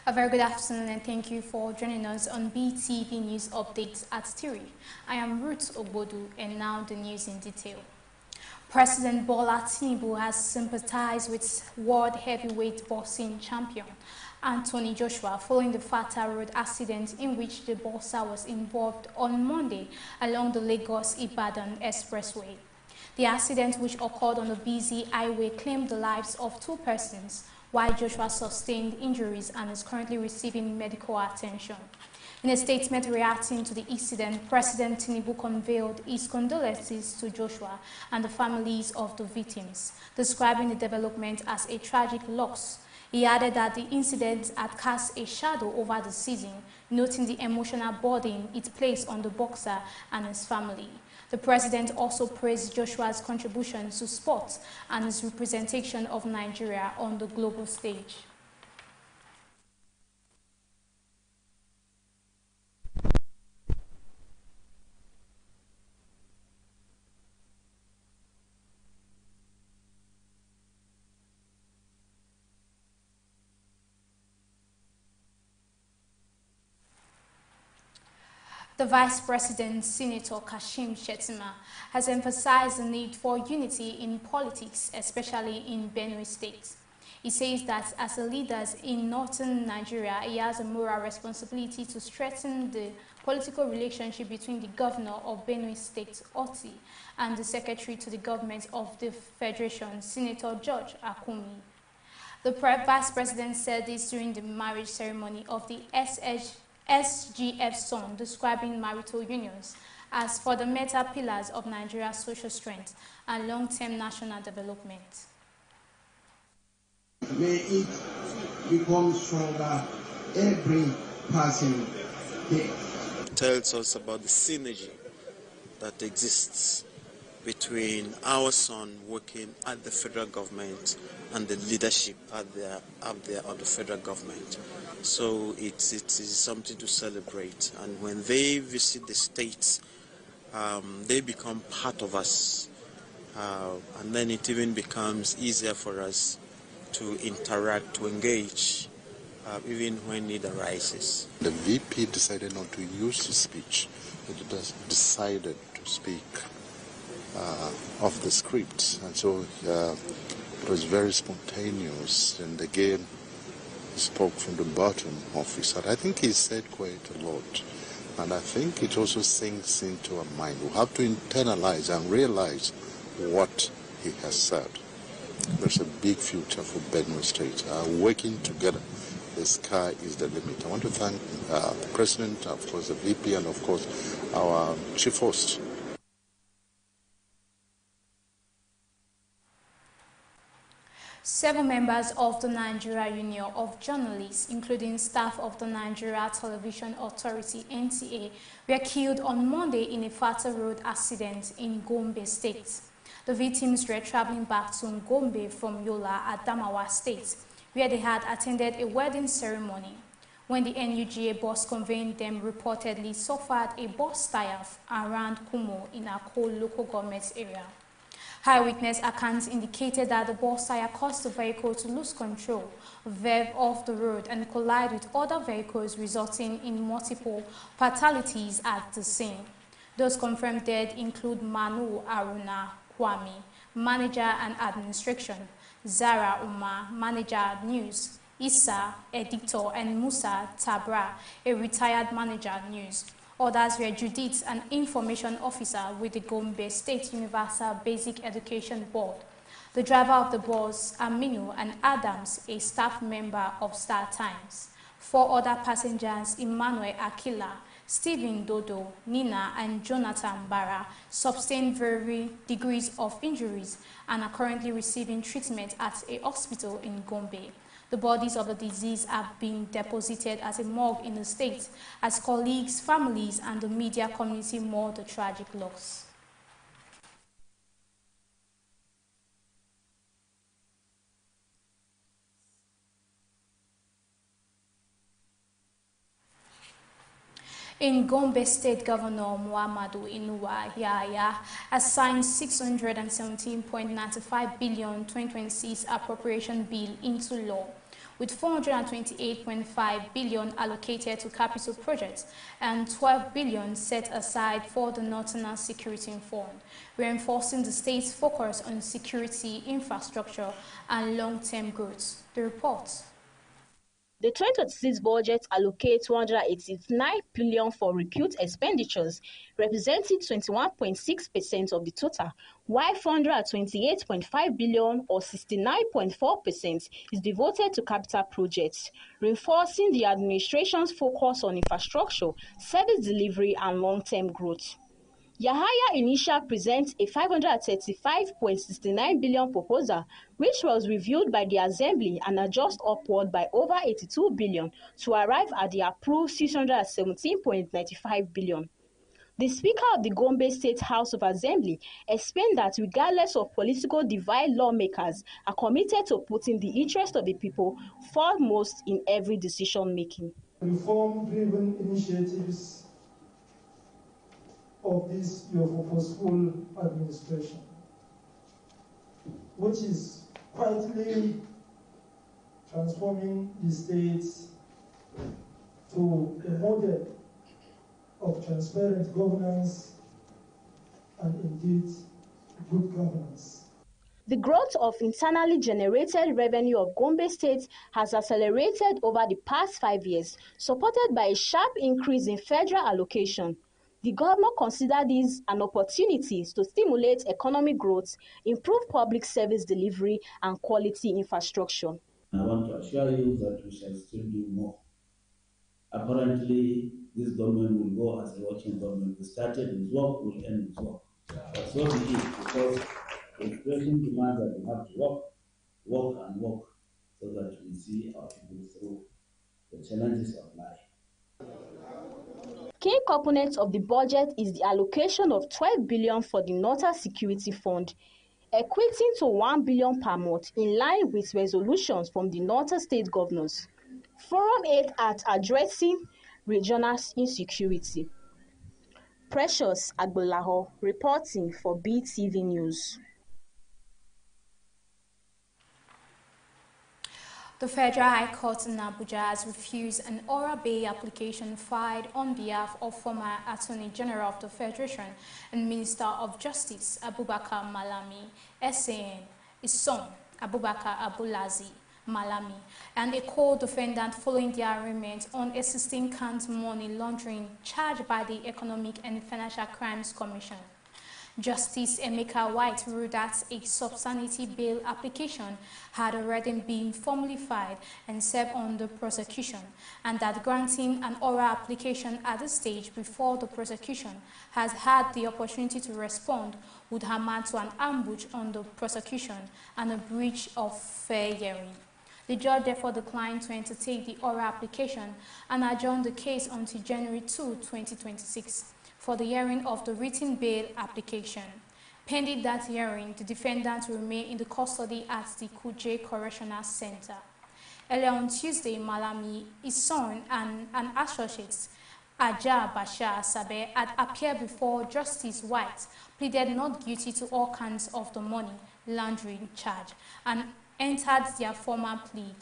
A very good afternoon and thank you for joining us on Beetv News Updates at 3. I am Ruth Ogbodu and now the news in detail. President Bola Tinubu has sympathized with world heavyweight boxing champion Anthony Joshua following the fatal road accident in which the boxer was involved on Monday along the Lagos-Ibadan Expressway. The accident, which occurred on a busy highway, claimed the lives of 2 persons, while Joshua sustained injuries and is currently receiving medical attention. In a statement reacting to the incident, President Tinubu conveyed his condolences to Joshua and the families of the victims, describing the development as a tragic loss. He added that the incident had cast a shadow over the season, noting the emotional burden it placed on the boxer and his family. The president also praised Joshua's contribution to sport and his representation of Nigeria on the global stage. The Vice President, Senator Kashim Shettima, has emphasized the need for unity in politics, especially in Benue State. He says that as a leader in northern Nigeria, he has a moral responsibility to strengthen the political relationship between the governor of Benue State, Oti, and the secretary to the government of the Federation, Senator George Akumi. The Vice President said this during the marriage ceremony of the SGF son, describing marital unions as fundamental pillars of Nigeria's social strength and long-term national development. May it become stronger every passing day. It tells us about the synergy that exists between our son working at the federal government and the leadership up there of the federal government. So it is something to celebrate. And when they visit the states, they become part of us. And then it even becomes easier for us to interact, to engage, even when need arises. The VP decided not to use his speech. It decided to speak off the script. And so it was very spontaneous, and again, he spoke from the bottom of his heart. I think he said quite a lot, and I think it also sinks into our mind. We have to internalize and realize what he has said. There's a big future for Benue State. Working together, the sky is the limit. I want to thank the President, of course, the VP, and of course, our Chief Host. Several members of the Nigeria Union of Journalists, including staff of the Nigeria Television Authority (NTA), were killed on Monday in a fatal road accident in Gombe State. The victims were traveling back to Gombe from Yola, Adamawa State, where they had attended a wedding ceremony. When the NUGA bus conveying them reportedly suffered a burst tire around Kumo in Akko local government area. Eyewitness accounts indicated that the bus tire caused the vehicle to lose control, veer off the road, and collide with other vehicles, resulting in multiple fatalities at the scene. Those confirmed dead include Manu Aruna Kwame, manager and administration, Zara Umar, manager news, Issa, editor, and Musa Tabra, a retired manager news. Others were Judith, an information officer with the Gombe State Universal Basic Education Board. The driver of the bus, Aminu, and Adams, a staff member of Star Times. 4 other passengers, Emmanuel Akila, Stephen Dodo, Nina, and Jonathan Barra, sustained varying degrees of injuries and are currently receiving treatment at a hospital in Gombe. The bodies of the deceased have been deposited at a morgue in the state as colleagues, families, and the media community mourn the tragic loss. In Gombe State, Governor Muhammadu Inuwa Yahya has signed 617.95 billion 2026 appropriation bill into law, with 428.5 billion allocated to capital projects and 12 billion set aside for the National Security Fund, reinforcing the state's focus on security, infrastructure, and long-term growth. The report. The 2026 budget allocates 289 billion for recruit expenditures, representing 21.6% of the total, while 428.5 billion or 69.4% is devoted to capital projects, reinforcing the administration's focus on infrastructure, service delivery, and long-term growth. Yahaya Initial presents a 535.69 billion proposal, which was reviewed by the Assembly and adjusted upward by over 82 billion to arrive at the approved 617.95 billion. The Speaker of the Gombe State House of Assembly explained that regardless of political divide, lawmakers are committed to putting the interest of the people foremost in every decision-making. Reform-driven initiatives of this your purposeful administration, which is quietly transforming the state to a model of transparent governance and indeed good governance. The growth of internally generated revenue of Gombe State has accelerated over the past 5 years, supported by a sharp increase in federal allocation. The governor considered these an opportunity to stimulate economic growth, improve public service delivery, and quality infrastructure. I want to assure you that we shall still do more. Apparently, this government will go as a watching government. We started with work, we'll end with work. But so be it, because the expression demands that we have to work and work, so that we see our people through the challenges of life. Key component of the budget is the allocation of 12 billion for the National Security Fund, equating to 1 billion per month in line with resolutions from the Northern State governors. Forum 8 at addressing regional insecurity. Precious Agbolaho reporting for Beetv News. The Federal High Court in Abuja has refused an oral bail application filed on behalf of former Attorney General of the Federation and Minister of Justice Abubakar Malami, SAN, his son Abubakar Abulazi Malami, and a co-defendant following their arraignment on a 16-count money laundering charge by the Economic and Financial Crimes Commission. Justice Emeka White ruled that a substantive bail application had already been formally filed and served on the prosecution, and that granting an oral application at this stage before the prosecution has had the opportunity to respond would amount to an ambush on the prosecution and a breach of fair hearing. The judge therefore declined to entertain the oral application and adjourned the case until January 2, 2026. For the hearing of the written bail application. Pending that hearing, the defendant will remain in the custody at the Kuje Correctional Center. Earlier on Tuesday, Malami, his son, and an associate, Aja Bashar Sabe, had appeared before Justice White, pleaded not guilty to all counts of the money laundering charge, and entered their formal plea.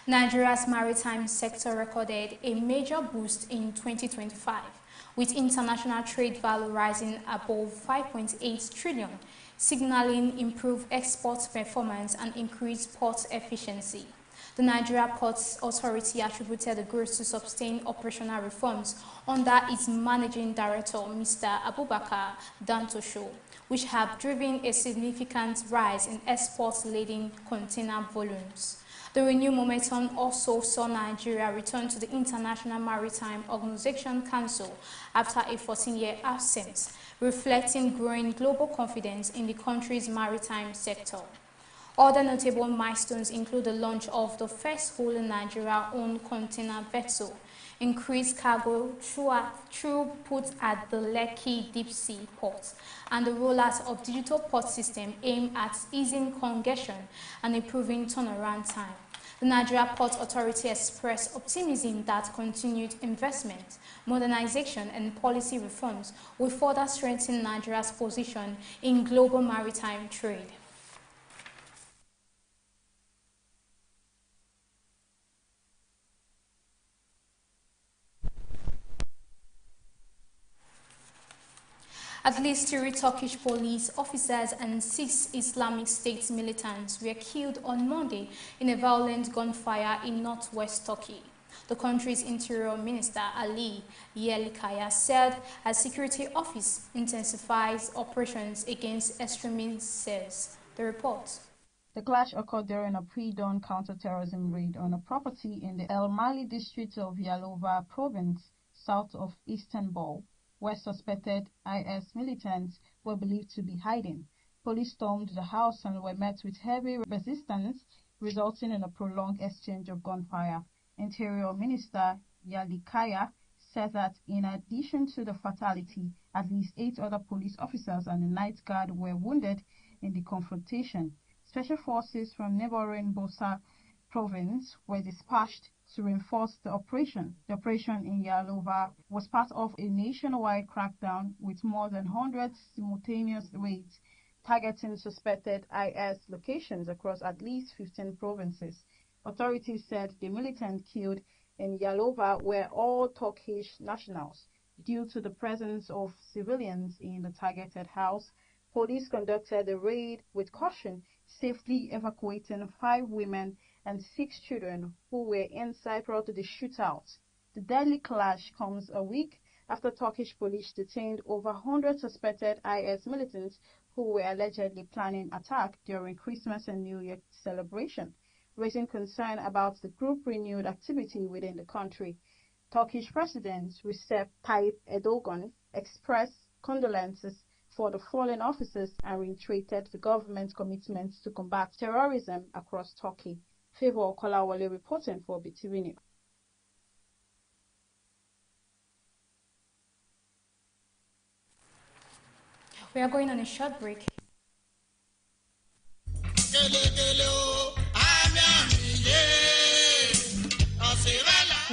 Nigeria's maritime sector recorded a major boost in 2025, with international trade value rising above 5.8 trillion, signaling improved export performance and increased port efficiency. The Nigeria Ports Authority attributed the growth to sustained operational reforms under its managing director, Mr. Abubakar Dantosho, which have driven a significant rise in export-laden container volumes. The renewed momentum also saw Nigeria return to the International Maritime Organization Council after a 14-year absence, reflecting growing global confidence in the country's maritime sector. Other notable milestones include the launch of the first wholly Nigeria-owned container vessel, increased cargo throughput at the Lekki deep-sea port, and the rollout of digital port system aimed at easing congestion and improving turnaround time. The Nigeria Port Authority expressed optimism that continued investment, modernization, and policy reforms will further strengthen Nigeria's position in global maritime trade. At least 3 Turkish police officers and 6 Islamic State militants were killed on Monday in a violent gunfire in northwest Turkey. The country's Interior Minister Ali Yerlikaya said a security office intensifies operations against extremist cells. The report. The clash occurred during a pre-dawn counter-terrorism raid on a property in the El Mali district of Yalova province, south of Istanbul, where suspected IS militants were believed to be hiding. Police stormed the house and were met with heavy resistance, resulting in a prolonged exchange of gunfire. Interior Minister Yerlikaya said that in addition to the fatality, at least 8 other police officers and the night guard were wounded in the confrontation. Special forces from neighboring Bosa province were dispatched to reinforce the operation. The operation in Yalova was part of a nationwide crackdown with more than 100 simultaneous raids targeting suspected IS locations across at least 15 provinces. Authorities said the militants killed in Yalova were all Turkish nationals. Due to the presence of civilians in the targeted house, police conducted the raid with caution, safely evacuating 5 women and 6 children who were inside prior to the shootout. The deadly clash comes a week after Turkish police detained over 100 suspected IS militants who were allegedly planning attack during Christmas and New Year celebration, raising concern about the group's renewed activity within the country. Turkish President Recep Tayyip Erdogan expressed condolences for the fallen officers and reiterated the government's commitment to combat terrorism across Turkey. Favour Kolawole reporting for Beetv News. We are going on a short break.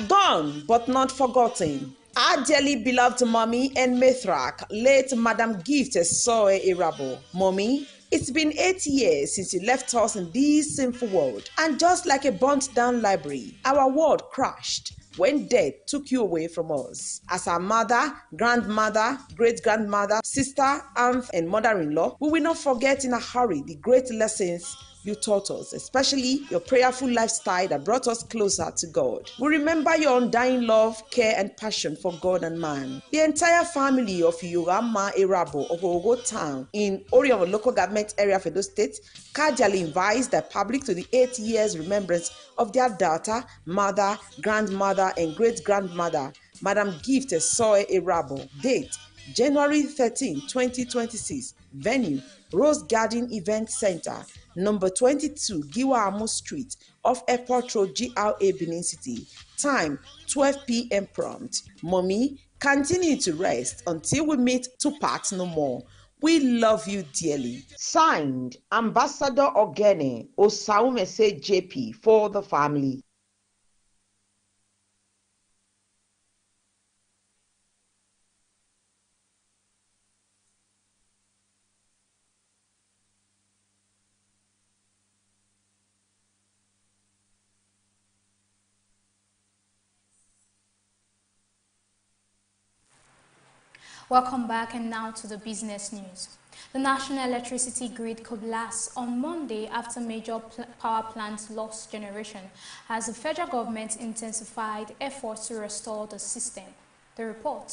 Gone but not forgotten. Our dearly beloved mommy and matriarch, late Madam Gift Soe Irabo. Mommy, it's been 8 years since you left us in this sinful world, and just like a burnt down library, our world crashed when death took you away from us. As our mother, grandmother, great-grandmother, sister, aunt, and mother-in-law, we will not forget in a hurry the great lessons you taught us, especially your prayerful lifestyle that brought us closer to God. We remember your undying love, care, and passion for God and man. The entire family of Yorama Erabo of Ogo Town in Orion local government area of Edo State cordially invites the public to the 8 years remembrance of their daughter, mother, grandmother, and great-grandmother, Madam Gift Soe Erabo. Date: January 13, 2026. Venue: Rose Garden Event Center, number 22, Giwa Amo Street, off Airport Road, GRA, Benin City. Time: 12 p.m. prompt. Mommy, continue to rest until we meet to part no more. We love you dearly. Signed, Ambassador Ogene Osaumese JP, for the family. Welcome back, and now to the business news. The national electricity grid collapsed on Monday after major power plants lost generation as the federal government intensified efforts to restore the system. The report.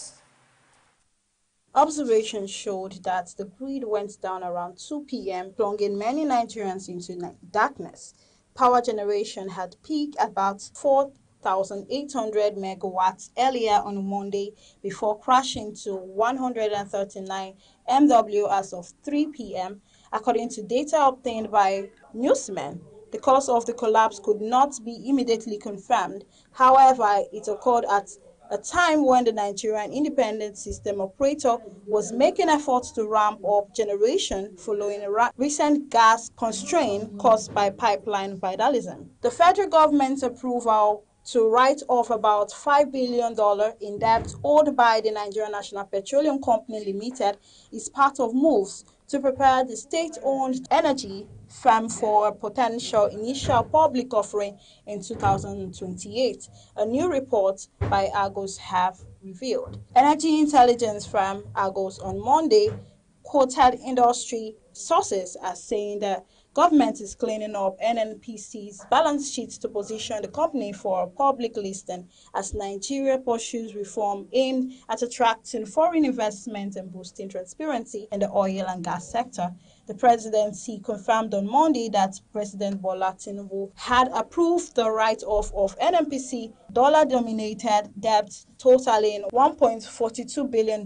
Observations showed that the grid went down around 2 p.m., plunging many Nigerians into darkness. Power generation had peaked about 4,800 megawatts earlier on Monday before crashing to 139 MW as of 3 p.m., according to data obtained by Newsman. The cause of the collapse could not be immediately confirmed. However, it occurred at a time when the Nigerian Independent System Operator was making efforts to ramp up generation following a recent gas constraint caused by pipeline vandalism. The federal government's approval to write off about $5 billion in debt owed by the Nigerian National Petroleum Company Limited is part of moves to prepare the state-owned energy firm for a potential initial public offering in 2028, a new report by Argos have revealed. Energy intelligence firm Argos on Monday quoted industry sources as saying that government is cleaning up NNPC's balance sheet to position the company for a public listing as Nigeria pursues reform aimed at attracting foreign investment and boosting transparency in the oil and gas sector. The presidency confirmed on Monday that President Bola Tinubu had approved the write-off of NNPC dollar-denominated debt totaling $1.42 billion,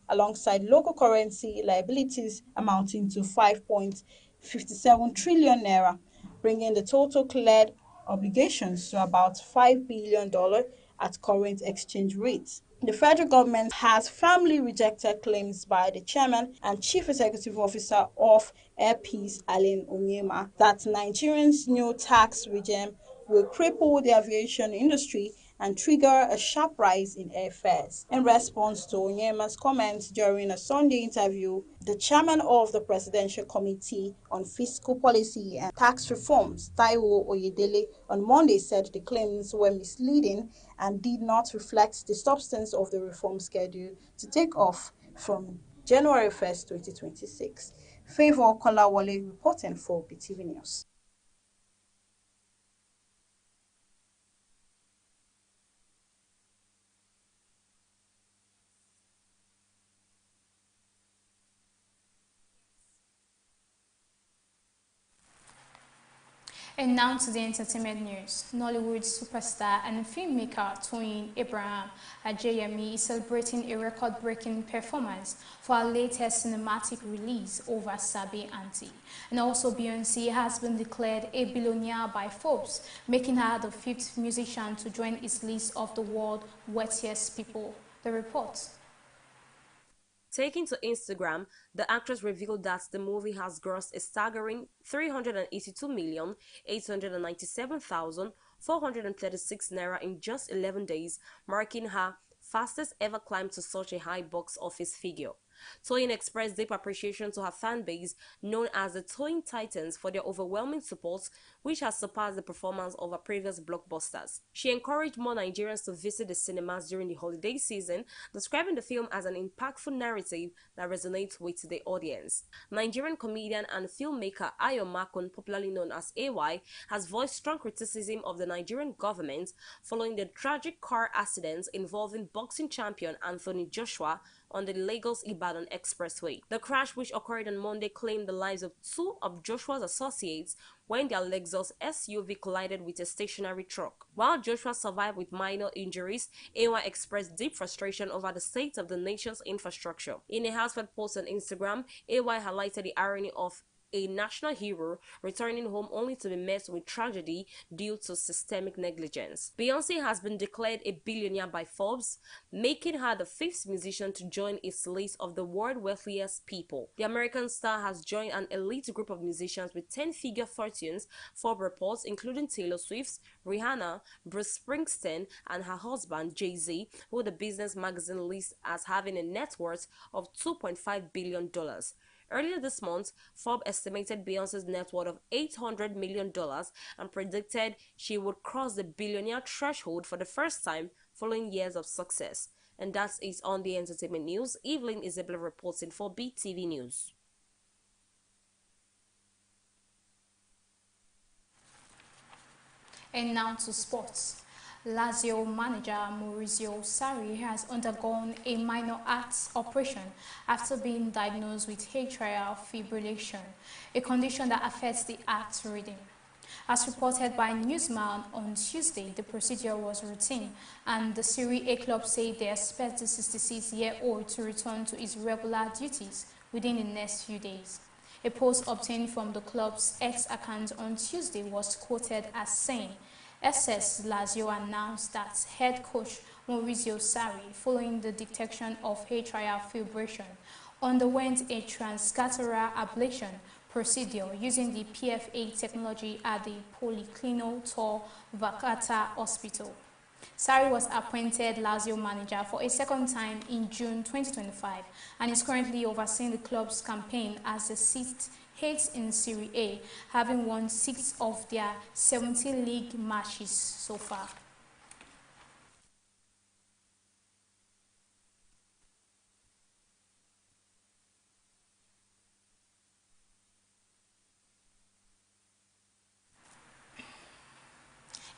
alongside local currency liabilities amounting to 5.57 trillion naira, bringing the total cleared obligations to about $5 billion at current exchange rates. The federal government has firmly rejected claims by the chairman and chief executive officer of Air Peace, Alain Onyema, that Nigerians' new tax regime will cripple the aviation industry and trigger a sharp rise in airfares. In response to Onyema's comments during a Sunday interview, the chairman of the Presidential Committee on Fiscal Policy and Tax Reforms, Taiwo Oyedele, on Monday said the claims were misleading and did not reflect the substance of the reform schedule to take off from January 1st, 2026. Favor Kolawole reporting for Beetv News. And now to the entertainment news. Nollywood superstar and filmmaker Toyin Abraham Ajayemi is celebrating a record-breaking performance for her latest cinematic release over Sabi Auntie. And also Beyoncé has been declared a billionaire by Forbes, making her the 5th musician to join its list of the world's wealthiest people. The report. Taking to Instagram, the actress revealed that the movie has grossed a staggering 382,897,436 naira in just 11 days, marking her fastest ever climb to such a high box office figure. Toyin expressed deep appreciation to her fan base, known as the Toyin Titans, for their overwhelming support, which has surpassed the performance of her previous blockbusters. She encouraged more Nigerians to visit the cinemas during the holiday season, describing the film as an impactful narrative that resonates with the audience. Nigerian comedian and filmmaker Ayo Makun, popularly known as AY, has voiced strong criticism of the Nigerian government following the tragic car accident involving boxing champion Anthony Joshua on the Lagos-Ibadan Expressway. The crash, which occurred on Monday, claimed the lives of 2 of Joshua's associates when their Lexus SUV collided with a stationary truck. While Joshua survived with minor injuries, AY expressed deep frustration over the state of the nation's infrastructure. In a heartfelt post on Instagram, AY highlighted the irony of a national hero returning home only to be met with tragedy due to systemic negligence. Beyoncé has been declared a billionaire by Forbes, making her the 5th musician to join its list of the world's wealthiest people. The American star has joined an elite group of musicians with 10-figure fortunes, Forbes reports, including Taylor Swift, Rihanna, Bruce Springsteen, and her husband Jay-Z, who the business magazine lists as having a net worth of $2.5 billion. Earlier this month, Forbes estimated Beyoncé's net worth of $800 million and predicted she would cross the billionaire threshold for the first time following years of success. And that's it on the entertainment news. Evelyn Isabella reporting for Beetv News. And now to sports. Lazio manager Maurizio Sarri has undergone a minor heart operation after being diagnosed with atrial fibrillation, a condition that affects the heart rhythm. As reported by Newsman on Tuesday, the procedure was routine, and the Serie A club said they expect the 66-year-old to return to his regular duties within the next few days. A post obtained from the club's X account on Tuesday was quoted as saying, SS Lazio announced that head coach Maurizio Sarri, following the detection of atrial fibrillation, underwent a transcatheter ablation procedure using the PFA technology at the Policlinico Tor Vergata Hospital. Sarri was appointed Lazio manager for a second time in June 2025 and is currently overseeing the club's campaign as the sixth eighth in Serie A, having won 6 of their 70 league matches so far.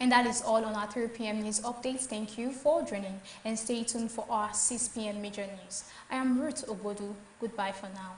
And that is all on our 3 p.m. news updates. Thank you for joining and stay tuned for our 6 p.m. major news. I am Ruth Obodu. Goodbye for now.